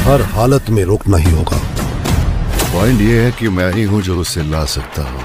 हर हालत में रोकना ही होगा। पॉइंट ये है कि मैं ही हूं जो उसे ला सकता हूं।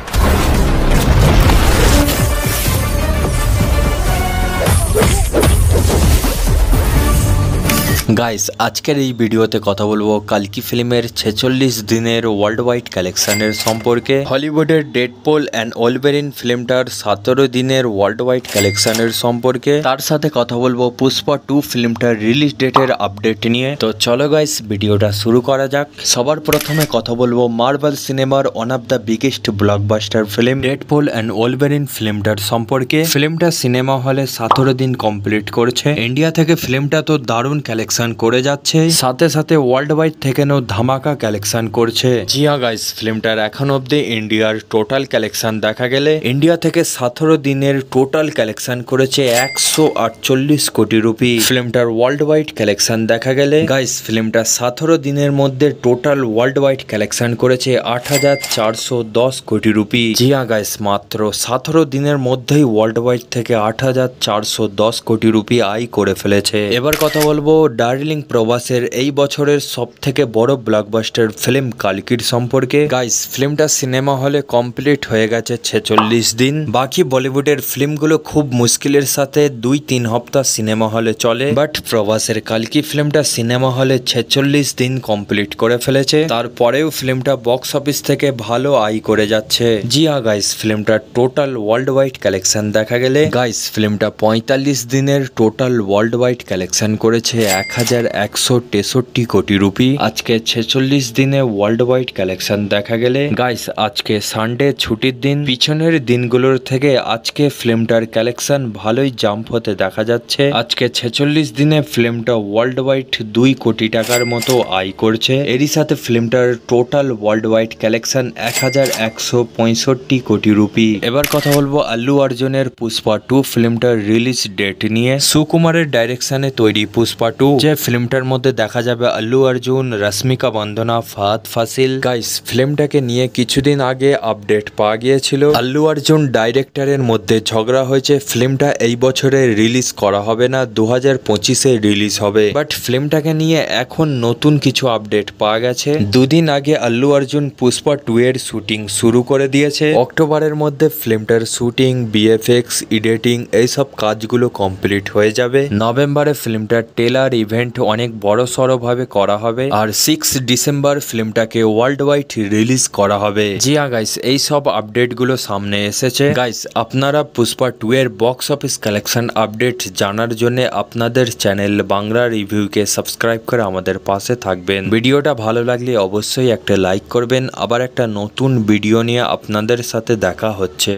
গাইস আজকের এই ভিডিওতে কথা বলবো কালকি ফিল্মের 46 দিনের ওয়ার্ল্ড ওয়াইড কালেকশনের সম্পর্কে, হলিউডের ডেডপুল অ্যান্ড ওলভেরিন ফিল্মটার 17 দিনের ওয়ার্ল্ড ওয়াইড কালেকশনের সম্পর্কে, তার সাথে কথা বলবো পুষ্পা 2 ফিল্মটার রিলিজ ডেটের আপডেট নিয়ে। তো চলো গাইস ভিডিওটা শুরু করা যাক। সবার প্রথমে কথা বলবো মার্বেল সিনেমার one of the biggest blockbuster film Deadpool and Wolverine ফিল্মটার সম্পর্কে। ফিল্মটা সিনেমা হলে 17 দিন কমপ্লিট করেছে। ইন্ডিয়া থেকে ফিল্মটা তো দারুণ কালেকশন করে যাচ্ছে, সাথে সাথে ওয়ার্ল্ড ওয়াইড থেকেও ধামাকা কালেকশন করছে। জি হ্যাঁ গাইস, ফিল্মটার এখন অব্দি ইন্ডিয়ার টোটাল কালেকশন দেখা গেলে ইন্ডিয়া থেকে 17 দিনের টোটাল কালেকশন করেছে 148 কোটি রুপি। ফিল্মটার ওয়ার্ল্ড ওয়াইড কালেকশন দেখা গেলে গাইস ফিল্মটা 17 দিনের মধ্যে টোটাল ওয়ার্ল্ড ওয়াইড কালেকশন করেছে 8410 কোটি রুপি। জি হ্যাঁ গাইস, মাত্র 17 দিনের মধ্যেই ওয়ার্ল্ড ওয়াইড থেকে 8410 কোটি রুপি আয় করে ফেলেছে। এবার কথা বলবো ডার্লিং প্রভাসের এই বছরের সব থেকে বড় ব্লকবাস্টার ফিল্ম কালকির সম্পর্কে। গাইস ফিল্মটা সিনেমা হলে কমপ্লিট হয়ে গেছে 46 দিন। বাকি বলিউডের ফিল্মগুলো খুব মুশকিলের সাথে 2-3 হপ্তাহ সিনেমা হলে চলে, বাট প্রভাসের কালকি ফিল্মটা সিনেমা হলে 46 দিন কমপ্লিট করে ফেলেছে। তারপরেও ফিল্মটা বক্স অফিস থেকে ভালো আয় করে যাচ্ছে। জি হ্যাঁ গাইস, ফিল্মটার টোটাল ওয়ার্ল্ড ওয়াইড কালেকশন দেখা গেলে গাইস ফিল্মটা 45 দিনের টোটাল ওয়ার্ল্ড ওয়াইড কালেকশন করেছে 1163 কোটি রুপি। আজকে 46 দিনে ওয়ার্ল্ড ওয়াইড কালেকশন দেখা গেলে গাইস আজকে সানডে ছুটির দিন, পিছনের দিনগুলোর থেকে আজকে ফিল্মটার কালেকশন ভালোই জাম্প হতে দেখা যাচ্ছে। আজকে 46 দিনে ফিল্মটা ওয়ার্ল্ড ওয়াইড 2 কোটি টাকার মতো আয় করছে। এরই সাথে ফিল্মটার টোটাল ওয়ার্ল্ড ওয়াইড কালেকশন 1165 কোটি রুপি। এবার কথা বলবো আল্লু অর্জুনের পুষ্পা 2 ফিল্মটার রিলিজ ডেট নিয়ে। সুকুমারের ডাইরেকশনে তৈরি পুষ্পা 2, যে ফিল্মটার মধ্যে দেখা যাবে আল্লু অর্জুন, রশ্মিকা বন্দনা, ফাহাদ ফাসিল। গাইস ফিল্মটাকে নিয়ে কিছুদিন আগে আপডেট পাওয়া গিয়েছিল আল্লু অর্জুন ডাইরেক্টরের মধ্যে ঝগড়া হয়েছে, ফিল্মটা এই বছরে রিলিজ করা হবে না, 2025-এ রিলিজ হবে। বাট ফিল্মটাকে নিয়ে এখন নতুন কিছু আপডেট পাওয়া গেছে। দুদিন আগে আল্লু অর্জুন পুষ্পা 2 এর শুটিং শুরু করে দিয়েছে। অক্টোবরের মধ্যে ফিল্মটার শুটিং, বিএফএক্স, এডিটিং এইসব কাজগুলো কমপ্লিট হয়ে যাবে। নভেম্বরে ফিল্মটার টেলার ইভেন্ট অনেক বড় সড়ো ভাবে করা হবে, আর 6 ডিসেম্বর ফিল্মটাকে ওয়ার্ল্ড ওয়াইড রিলিজ করা হবে। জি হ্যাঁ গাইস, এই সব আপডেট গুলো সামনে এসেছে। গাইস আপনারা পুষ্পা 2 এর বক্স অফিস কালেকশন আপডেট জানার জন্য আপনাদের চ্যানেল বাংলা রিভিউকে সাবস্ক্রাইব করে আমাদের পাশে থাকবেন। ভিডিওটা ভালো লাগলে অবশ্যই একটা লাইক করবেন। আবার একটা নতুন ভিডিও নিয়ে আপনাদের সাথে দেখা হচ্ছে।